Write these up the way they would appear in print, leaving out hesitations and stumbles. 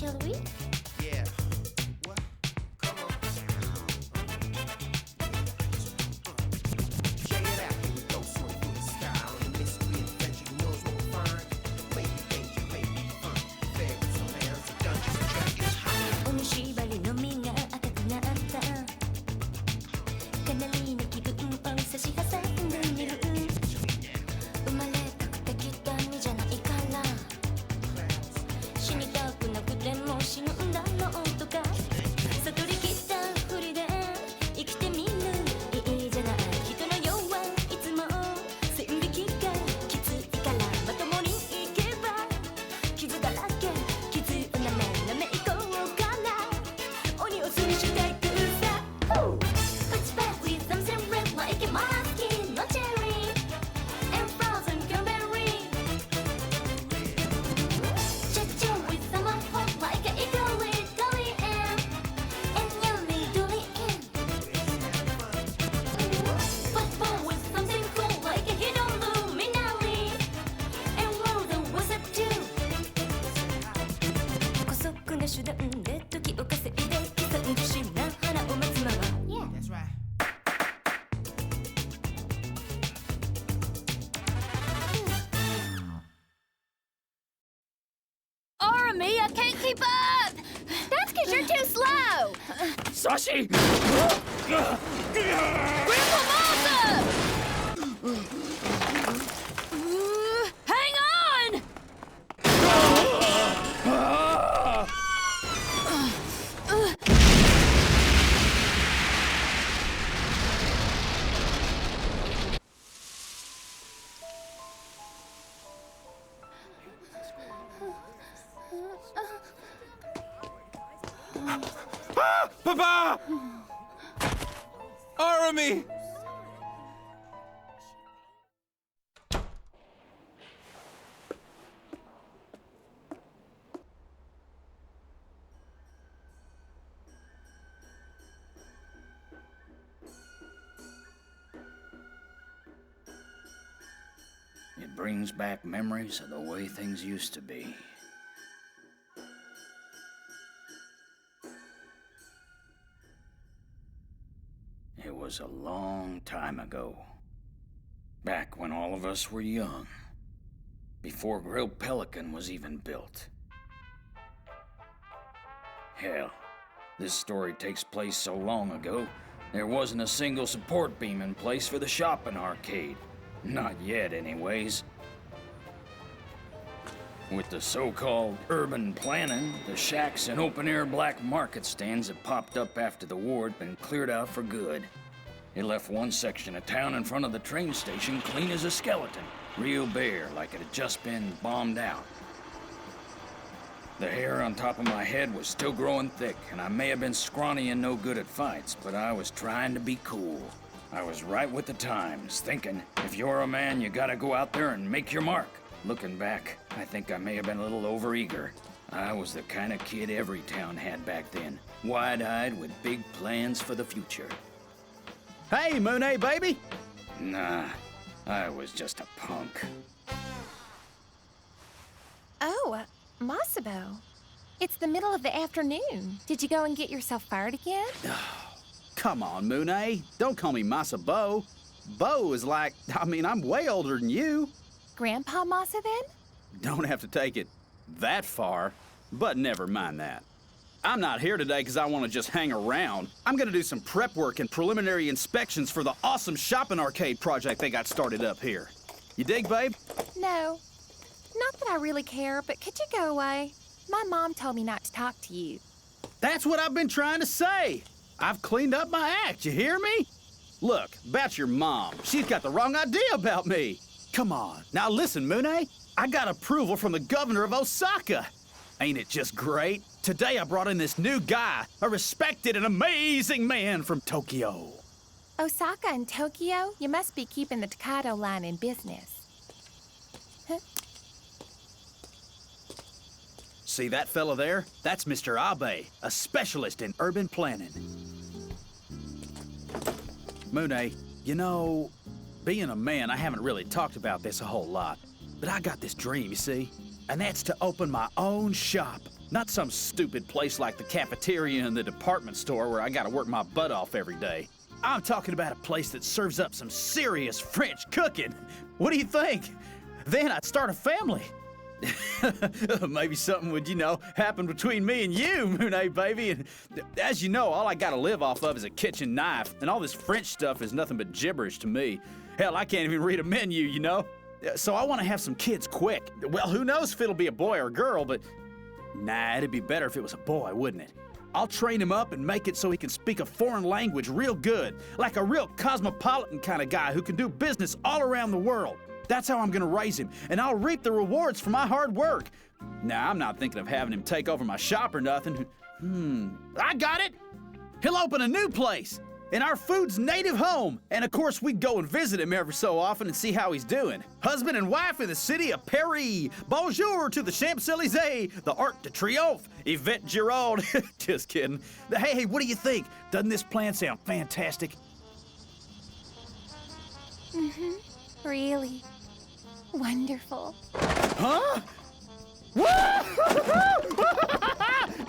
shall we? Yeah. What? Come on. Check it out. Here we go. Soaring through the sky on a mystery adventure. Who knows what we'll find? Maybe danger, maybe fun. Fairies, some lands, some dungeons, and dragons. Hide. 鬼縛りの実が赤くなったかなりの気分を差し挟んでみる生まれたくてきた身じゃないから死にたくなくても死ぬんだろうとか悟りきったふりで生きてみるいいじゃない人の世はいつも線引きがきついからまともにいけば傷だらけ傷をなめなめいこうかな鬼をすりしてくさ What's back with something red like in my skin no cherry and frozen cranberry Cha-cha with some hot like an eagle with dolly and yummy durian Football with something cool like a hidden luminary and world was a two 姑息な手段で時を稼いで刻んでしまう花を待つまま Yeah That's right. Army, I can't keep up! That's because you're too slow! Sashi! Grandpa Masa! Hang on! Papa! Arami! It brings back memories of the way things used to be. It was a long time ago. Back when all of us were young. Before Grilled Pelican was even built. Hell, this story takes place so long ago, there wasn't a single support beam in place for the shopping arcade. Not yet, anyways. With the so-called urban planning, the shacks and open-air black market stands that popped up after the war had been cleared out for good. It left one section of town in front of the train station clean as a skeleton, real bare, like it had just been bombed out. The hair on top of my head was still growing thick, and I may have been scrawny and no good at fights, but I was trying to be cool. I was right with the times, thinking, if you're a man, you gotta go out there and make your mark. Looking back, I think I may have been a little overeager. I was the kind of kid every town had back then, wide-eyed with big plans for the future. Hey, Monet, baby! Nah, I was just a punk. Oh, Masabo. It's the middle of the afternoon. Did you go and get yourself fired again? Come on, Monet. Don't call me Masa Bo. Bo is like, I'm way older than you. Grandpa Masa, then? Don't have to take it that far, but never mind that. I'm not here today because I want to just hang around. I'm going to do some prep work and preliminary inspections for the awesome shopping arcade project they got started up here. You dig, babe? No. Not that I really care, but could you go away? My mom told me not to talk to you. That's what I've been trying to say. I've cleaned up my act, you hear me? Look, about your mom. She's got the wrong idea about me. Come on. Now listen, Monet. I got approval from the governor of Osaka. Ain't it just great? Today I brought in this new guy, a respected and amazing man from Tokyo. Osaka and Tokyo? You must be keeping the Tokaido line in business. Huh? See that fella there? That's Mr. Abe, a specialist in urban planning. Monet, you know, being a man, I haven't really talked about this a whole lot. But I got this dream, you see? and that's to open my own shop. Not some stupid place like the cafeteria in the department store where I gotta work my butt off every day. I'm talking about a place that serves up some serious French cooking. What do you think? Then I'd start a family. Maybe something would, happen between me and you, Monet, baby. And as you know, all I gotta live off of is a kitchen knife, and all this French stuff is nothing but gibberish to me. Hell, I can't even read a menu. So I want to have some kids quick. Well, who knows if it'll be a boy or a girl, but nah, it'd be better if it was a boy, wouldn't it? I'll train him up and make it so he can speak a foreign language real good, like a real cosmopolitan kind of guy who can do business all around the world. That's how I'm gonna raise him, and I'll reap the rewards for my hard work. Now, I'm not thinking of having him take over my shop or nothing. I got it! He'll open a new place in our food's native home. And of course, we'd go and visit him every so often and see how he's doing. Husband and wife in the city of Paris. Bonjour to the Champs- Élysées, the Arc de Triomphe, Yvette Giroud. Just kidding. Hey, what do you think? Doesn't this plan sound fantastic? Really wonderful. Huh?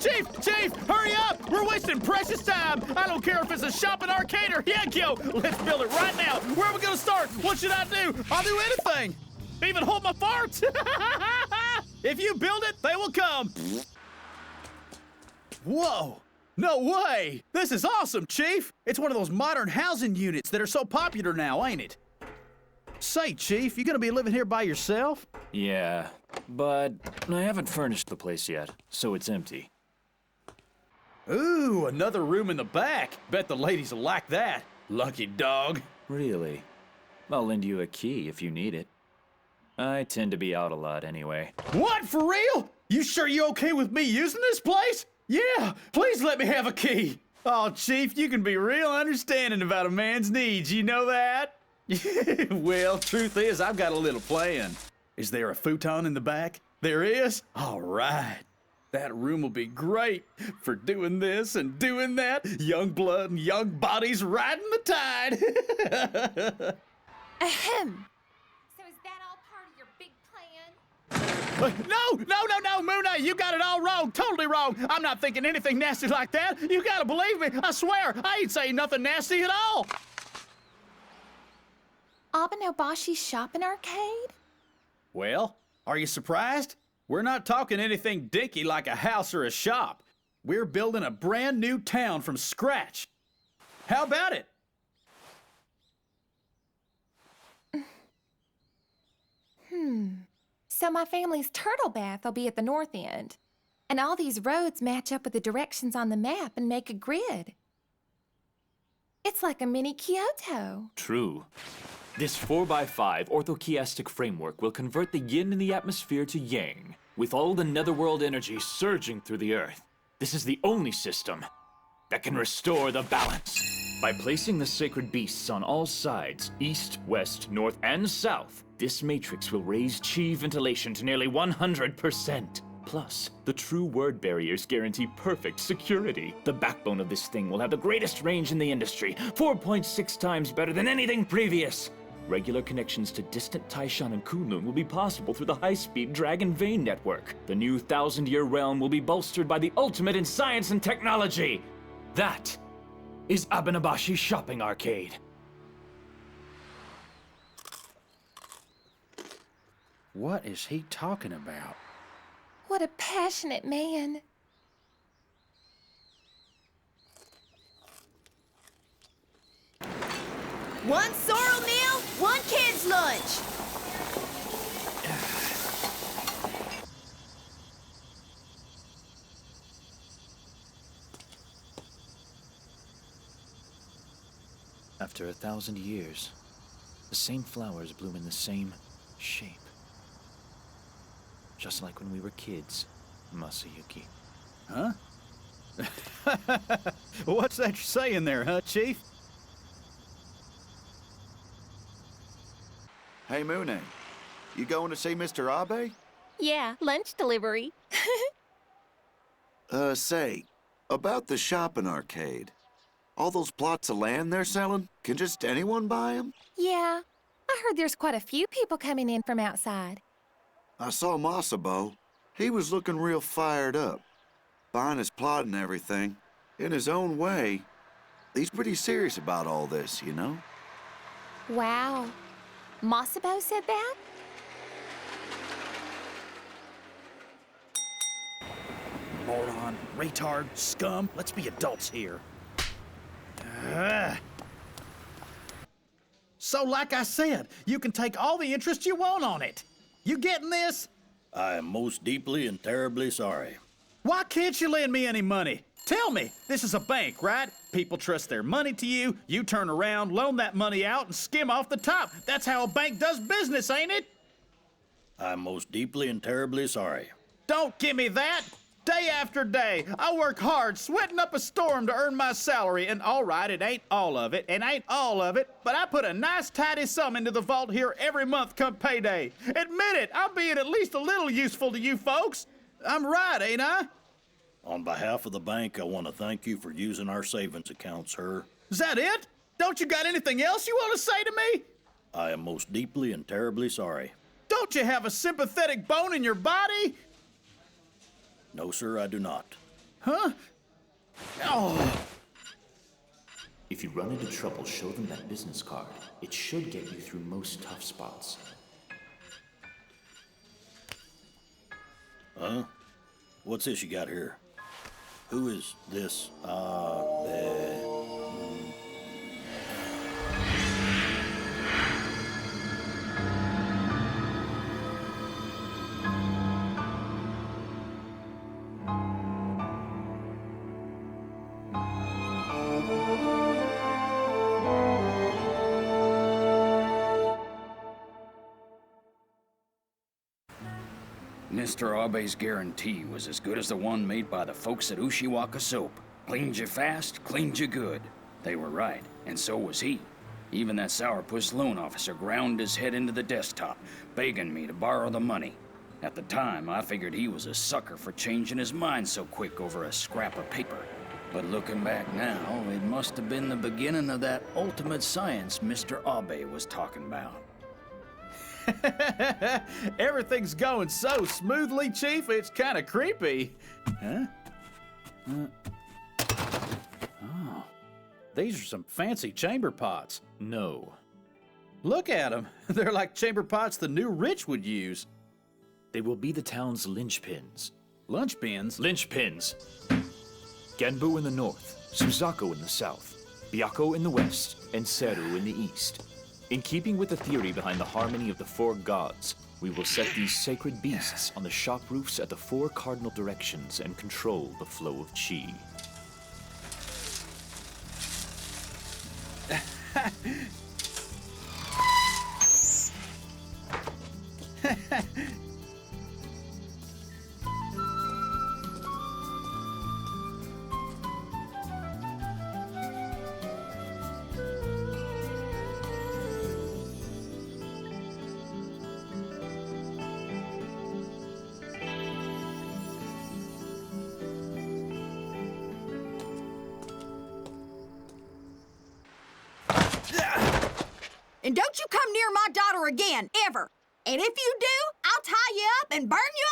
Chief, hurry up! We're wasting precious time! I don't care if it's a shop, an arcade, or Yankyo! Let's build it right now! Where are we gonna start? What should I do? I'll do anything! Even hold my farts! If you build it, they will come! Whoa! No way! This is awesome, Chief! It's one of those modern housing units that are so popular now, ain't it? Say, Chief, you gonna be living here by yourself? Yeah, but I haven't furnished the place yet, so it's empty. Ooh, another room in the back. Bet the ladies will like that. Lucky dog. Really? I'll lend you a key if you need it. I tend to be out a lot anyway. What, for real? You sure you okay with me using this place? Yeah, please let me have a key. Oh, Chief, you can be real understanding about a man's needs, you know that? Well, truth is, I've got a little plan. Is there a futon in the back? There is? All right. That room will be great for doing this and doing that. Young blood and young bodies riding the tide. Ahem. So is that all part of your big plan? No, Mooney, you got it all wrong, totally wrong. I'm not thinking anything nasty like that. You gotta believe me, I swear, I ain't saying nothing nasty at all. Abenobashi shopping arcade? Well, are you surprised? We're not talking anything dinky like a house or a shop. We're building a brand new town from scratch. How about it? So my family's turtle bath will be at the north end. And all these roads match up with the directions on the map and make a grid. It's like a mini Kyoto. True. This 4x5 orthochiastic framework will convert the yin in the atmosphere to yang, with all the netherworld energy surging through the earth. This is the only system that can restore the balance. By placing the sacred beasts on all sides, east, west, north, and south, this matrix will raise chi ventilation to nearly 100%. Plus, the true word barriers guarantee perfect security. The backbone of this thing will have the greatest range in the industry, 4.6 times better than anything previous. Regular connections to distant Taishan and Kunlun will be possible through the high-speed Dragon Vein network. The new 1,000-year realm will be bolstered by the ultimate in science and technology. That is Abenobashi Shopping Arcade. What is he talking about? What a passionate man. One sorrel meal, one kid's lunch. After 1,000 years, the same flowers bloom in the same shape. Just like when we were kids, Masayuki. Huh? What's that you're saying there, huh, Chief? Hey, Mooney, you going to see Mr. Abe? Yeah, lunch delivery. Say, about the shopping arcade. All those plots of land they're selling, can just anyone buy them? Yeah, I heard there's quite a few people coming in from outside. I saw Masabo. He was looking real fired up. Buying his plot and everything. In his own way. He's pretty serious about all this, you know? Wow. Masabo said that? Moron, retard, scum. Let's be adults here. So, like I said, you can take all the interest you want on it. You getting this? I am most deeply and terribly sorry. Why can't you lend me any money? Tell me, this is a bank, right? People trust their money to you, you turn around, loan that money out, and skim off the top. That's how a bank does business, ain't it? I'm most deeply and terribly sorry. Don't give me that! Day after day, I work hard, sweating up a storm to earn my salary, and all right, it ain't all of it, but I put a nice tidy sum into the vault here every month come payday. Admit it, I'm being at least a little useful to you folks. I'm right, ain't I? On behalf of the bank, I want to thank you for using our savings account, sir. Is that it? Don't you got anything else you want to say to me? I am most deeply and terribly sorry. Don't you have a sympathetic bone in your body? No, sir, I do not. Huh? Oh. If you run into trouble, show them that business card. It should get you through most tough spots. Huh? What's this you got here? Who is this? Mr. Abe's guarantee was as good as the one made by the folks at Ushiwaka Soap. Cleaned you fast, cleaned you good. They were right, and so was he. Even that sourpuss loan officer ground his head into the desktop, begging me to borrow the money. At the time, I figured he was a sucker for changing his mind so quick over a scrap of paper. But looking back now, it must have been the beginning of that ultimate science Mr. Abe was talking about. Everything's going so smoothly, Chief, it's kind of creepy. Huh? Oh, these are some fancy chamber pots. No. Look at them. They're like chamber pots the new rich would use. They will be the town's linchpins. Lunch bins? Linchpins! Genbu in the north, Suzako in the south, Byako in the west, and Seru in the east. In keeping with the theory behind the harmony of the four gods, we will set these sacred beasts on the shop roofs at the four cardinal directions and control the flow of chi. And don't you come near my daughter again, ever. And if you do, I'll tie you up and burn you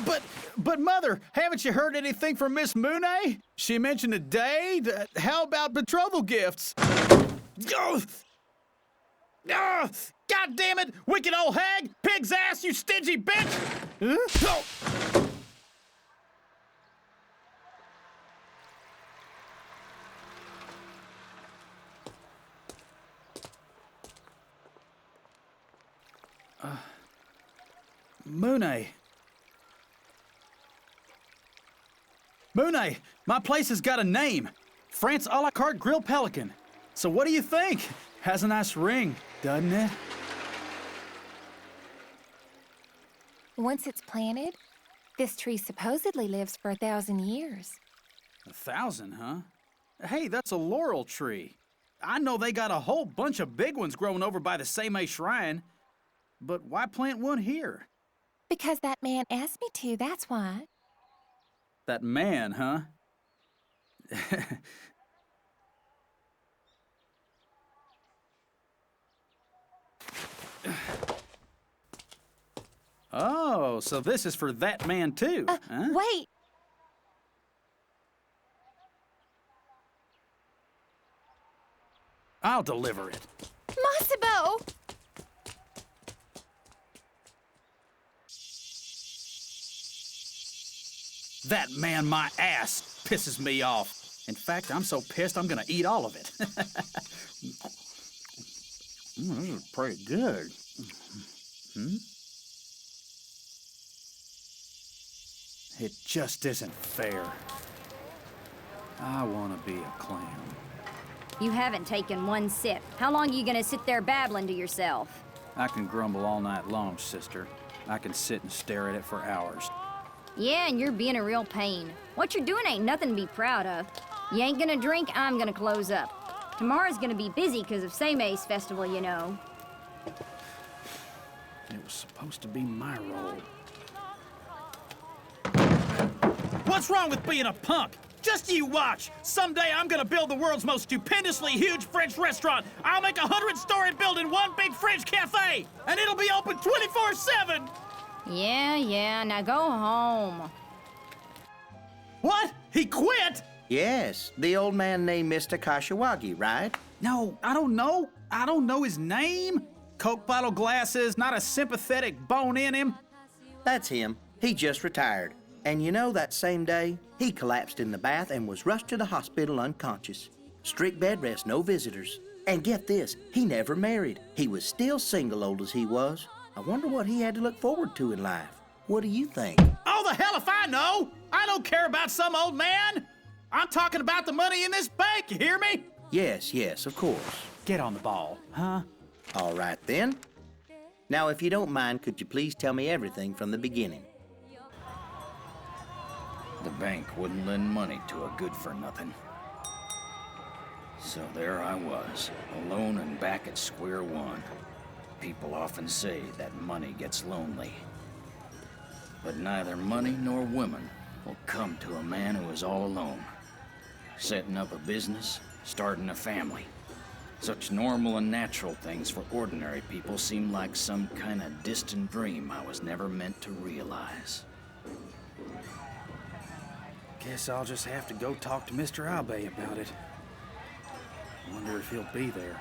alive. But Mother, haven't you heard anything from Miss Moonay? She mentioned a date. How about betrothal gifts? Oh! Oh! God damn it! Wicked old hag! Pig's ass, you stingy bitch! Huh? Oh. Moonay. Moonay, my place has got a name. France a la carte Grill Pelican. So what do you think? Has a nice ring, doesn't it? Once it's planted, this tree supposedly lives for 1,000 years. 1,000, huh? Hey, that's a laurel tree. I know they got a whole bunch of big ones growing over by the Seimei Shrine. But why plant one here? Because that man asked me to, that's why. That man, huh? Oh, so this is for that man too, huh? Wait. I'll deliver it. Massimo! That man, my ass, pisses me off. In fact, I'm so pissed I'm gonna eat all of it. This is pretty good. It just isn't fair. I want to be a clown. You haven't taken one sip. How long are you gonna sit there babbling to yourself? I can grumble all night long, sister. I can sit and stare at it for hours. Yeah, and you're being a real pain. What you're doing ain't nothing to be proud of. You ain't gonna drink, I'm gonna close up. Tomorrow's gonna be busy because of Seime's festival, you know. It was supposed to be my role. What's wrong with being a punk? Just you watch. Someday I'm gonna build the world's most stupendously huge French restaurant. I'll make a 100-story building, one big French cafe, and it'll be open 24/7. Yeah, now go home. What? He quit? Yes, the old man named Mr. Kashiwagi, right? No, I don't know. I don't know his name. Coke bottle glasses, not a sympathetic bone in him. That's him. He just retired. And you know, that same day, he collapsed in the bath and was rushed to the hospital unconscious. Strict bed rest, no visitors. And get this, he never married. He was still single, old as he was. I wonder what he had to look forward to in life. What do you think? Oh, the hell if I know! I don't care about some old man! I'm talking about the money in this bank, you hear me? Yes, of course. Get on the ball, huh? All right, then. Now, if you don't mind, could you please tell me everything from the beginning? The bank wouldn't lend money to a good-for-nothing. So there I was, alone and back at square one. People often say that money gets lonely. But neither money nor women will come to a man who is all alone. Setting up a business, starting a family. Such normal and natural things for ordinary people seem like some kind of distant dream I was never meant to realize. Guess I'll just have to go talk to Mr. Abe about it. Wonder if he'll be there.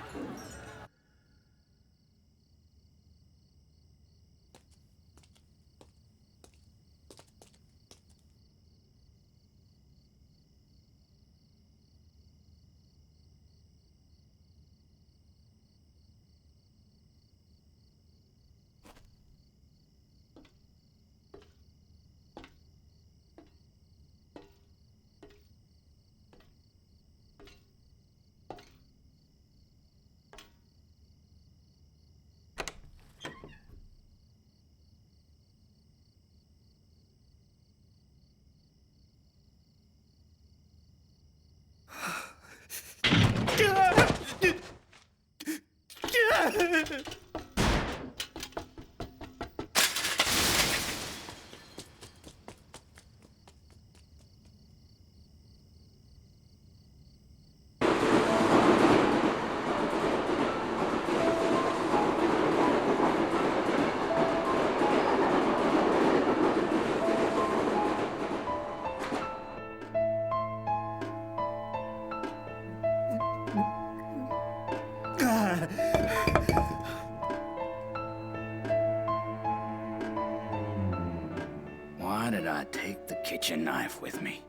Why did I take the kitchen knife with me?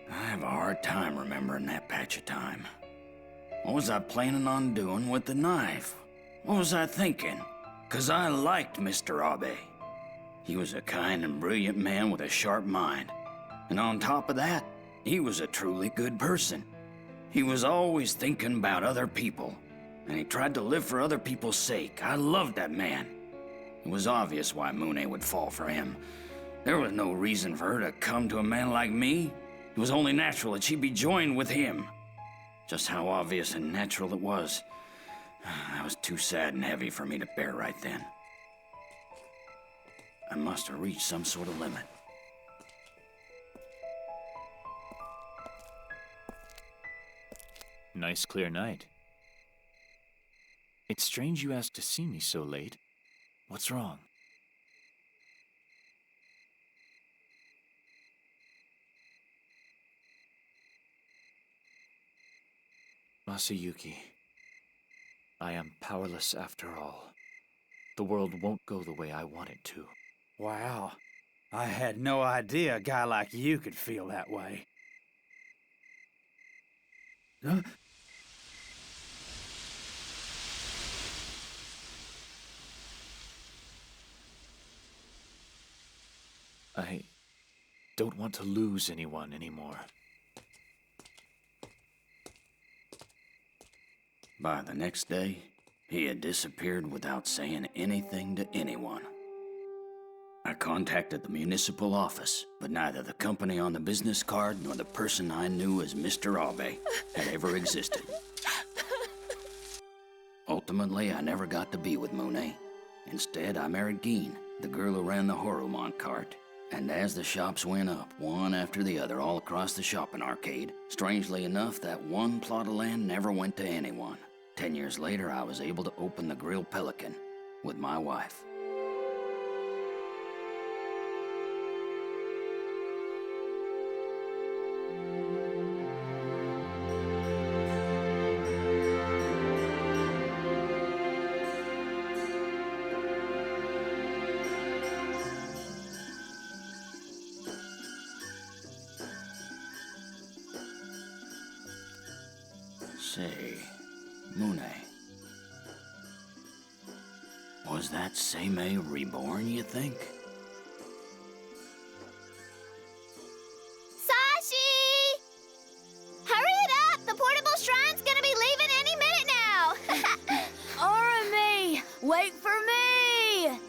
I have a hard time remembering that patch of time. What was I planning on doing with the knife? What was I thinking? 'Cause I liked Mr. Abe. He was a kind and brilliant man with a sharp mind. And on top of that, he was a truly good person. He was always thinking about other people, and he tried to live for other people's sake. I loved that man. It was obvious why Mune would fall for him. There was no reason for her to come to a man like me. It was only natural that she'd be joined with him. Just how obvious and natural it was. That was too sad and heavy for me to bear right then. I must have reached some sort of limit. Nice clear night. It's strange you asked to see me so late. What's wrong? Masayuki, I am powerless after all. The world won't go the way I want it to. Wow. I had no idea a guy like you could feel that way. Huh? I don't want to lose anyone anymore. By the next day, he had disappeared without saying anything to anyone. I contacted the municipal office, but neither the company on the business card nor the person I knew as Mr. Abe had ever existed. Ultimately, I never got to be with Monet. Instead, I married Geen, the girl who ran the Horomon cart. And as the shops went up, one after the other, all across the shopping arcade, strangely enough, that one plot of land never went to anyone. 10 years later, I was able to open the Grill Pelican with my wife. Say, Monet. Was that Seimei reborn, you think? Sashi! Hurry it up! The portable shrine's gonna be leaving any minute now! Arame! Wait for me!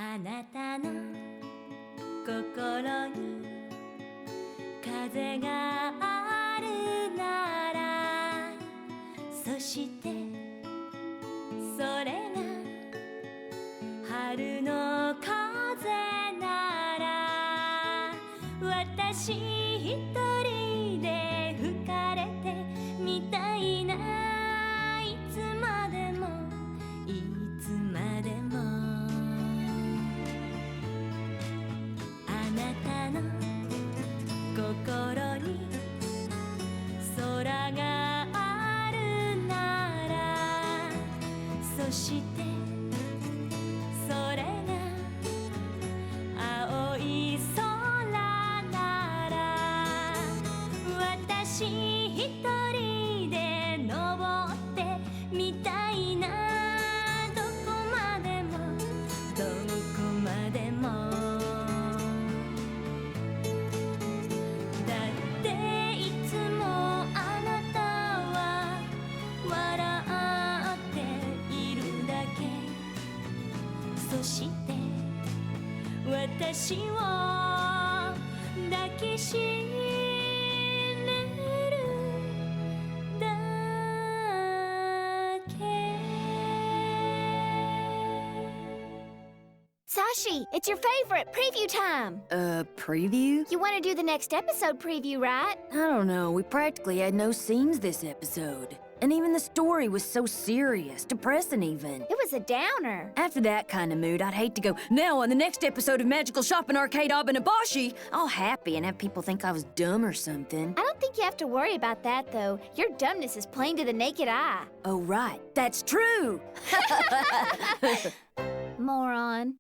あなたの心に風があるならそしてそれが春の風なら私一人で吹かれてみたいないつまでもいつまでも心に空があるならそしてそれが青い空なら私一人で登ってみたいなどこまでもどこまでもそして私を抱きしめるだけ Sashi, it's your favorite preview time. Preview? You want to do the next episode preview, right? I don't know. We practically had no scenes this episode. And even the story was so serious, depressing even. It was a downer. After that kind of mood, I'd hate to go, now on the next episode of Magical Shopping Arcade Abenobashi, all happy and have people think I was dumb or something. I don't think you have to worry about that, though. Your dumbness is plain to the naked eye. Oh, right. That's true. Moron.